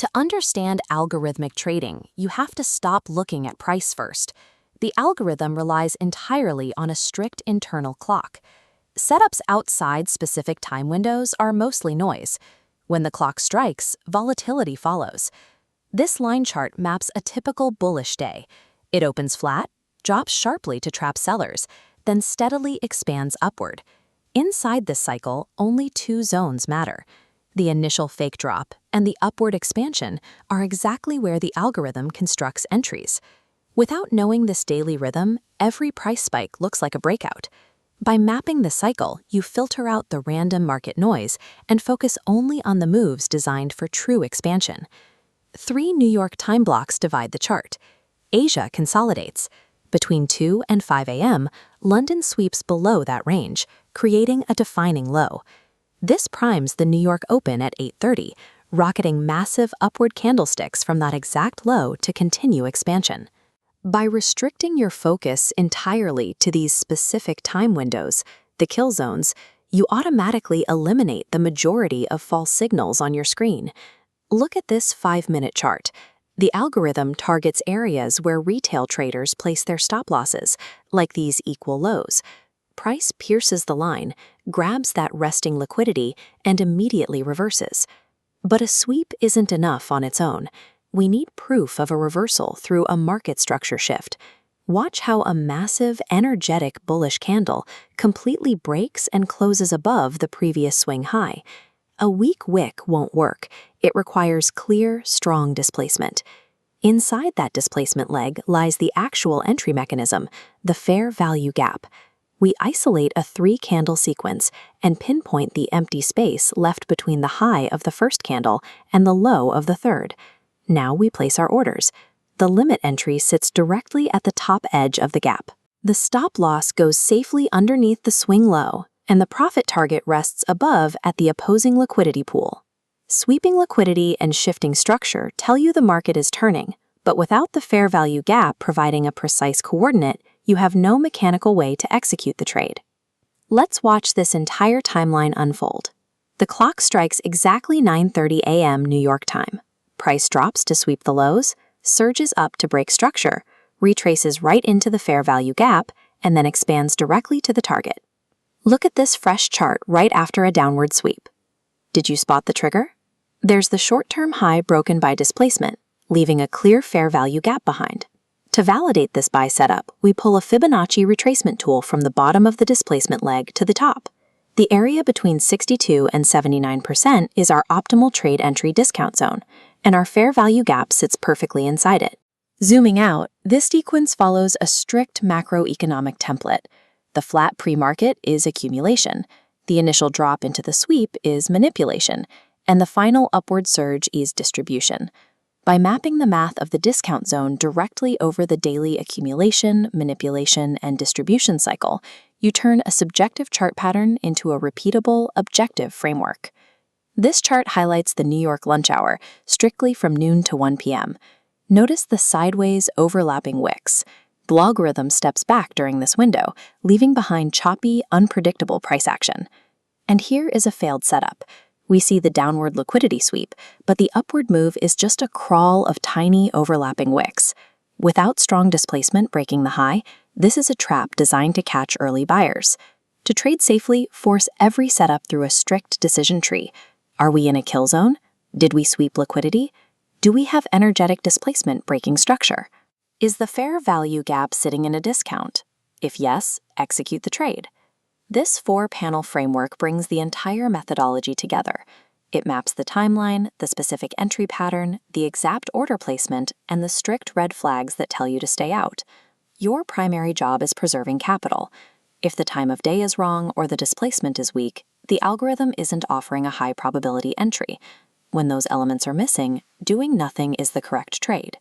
To understand algorithmic trading, you have to stop looking at price first. The algorithm relies entirely on a strict internal clock. Setups outside specific time windows are mostly noise. When the clock strikes, volatility follows. This line chart maps a typical bullish day. It opens flat, drops sharply to trap sellers, then steadily expands upward. Inside this cycle, only two zones matter. The initial fake drop and the upward expansion are exactly where the algorithm constructs entries. Without knowing this daily rhythm, every price spike looks like a breakout. By mapping the cycle, you filter out the random market noise and focus only on the moves designed for true expansion. 3 New York time blocks divide the chart. Asia consolidates. Between 2 and 5 a.m., London sweeps below that range, creating a defining low. This primes the New York Open at 8:30, rocketing massive upward candlesticks from that exact low to continue expansion. By restricting your focus entirely to these specific time windows, the kill zones, you automatically eliminate the majority of false signals on your screen. Look at this 5-minute chart. The algorithm targets areas where retail traders place their stop losses, like these equal lows. Price pierces the line, grabs that resting liquidity, and immediately reverses. But a sweep isn't enough on its own. We need proof of a reversal through a market structure shift. Watch how a massive, energetic bullish candle completely breaks and closes above the previous swing high. A weak wick won't work. It requires clear, strong displacement. Inside that displacement leg lies the actual entry mechanism, the fair value gap. We isolate a 3-candle sequence and pinpoint the empty space left between the high of the first candle and the low of the third. Now we place our orders. The limit entry sits directly at the top edge of the gap. The stop loss goes safely underneath the swing low, and the profit target rests above at the opposing liquidity pool. Sweeping liquidity and shifting structure tell you the market is turning, but without the fair value gap providing a precise coordinate, you have no mechanical way to execute the trade. Let's watch this entire timeline unfold. The clock strikes exactly 9:30 a.m. New York time. Price drops to sweep the lows, surges up to break structure, retraces right into the fair value gap, and then expands directly to the target. Look at this fresh chart right after a downward sweep. Did you spot the trigger? There's the short-term high broken by displacement, leaving a clear fair value gap behind. To validate this buy setup, we pull a Fibonacci retracement tool from the bottom of the displacement leg to the top. The area between 62 and 79% is our optimal trade entry discount zone, and our fair value gap sits perfectly inside it. Zooming out, this sequence follows a strict macroeconomic template. The flat pre-market is accumulation, the initial drop into the sweep is manipulation, and the final upward surge is distribution. By mapping the math of the discount zone directly over the daily accumulation, manipulation, and distribution cycle, you turn a subjective chart pattern into a repeatable, objective framework. This chart highlights the New York lunch hour, strictly from noon to 1 p.m. Notice the sideways overlapping wicks. The algorithm steps back during this window, leaving behind choppy, unpredictable price action. And here is a failed setup. We see the downward liquidity sweep, but the upward move is just a crawl of tiny overlapping wicks. Without strong displacement breaking the high, this is a trap designed to catch early buyers. To trade safely, force every setup through a strict decision tree. Are we in a kill zone? Did we sweep liquidity? Do we have energetic displacement breaking structure? Is the fair value gap sitting in a discount? If yes, execute the trade. This 4-panel framework brings the entire methodology together. It maps the timeline, the specific entry pattern, the exact order placement, and the strict red flags that tell you to stay out. Your primary job is preserving capital. If the time of day is wrong or the displacement is weak, the algorithm isn't offering a high probability entry. When those elements are missing, doing nothing is the correct trade.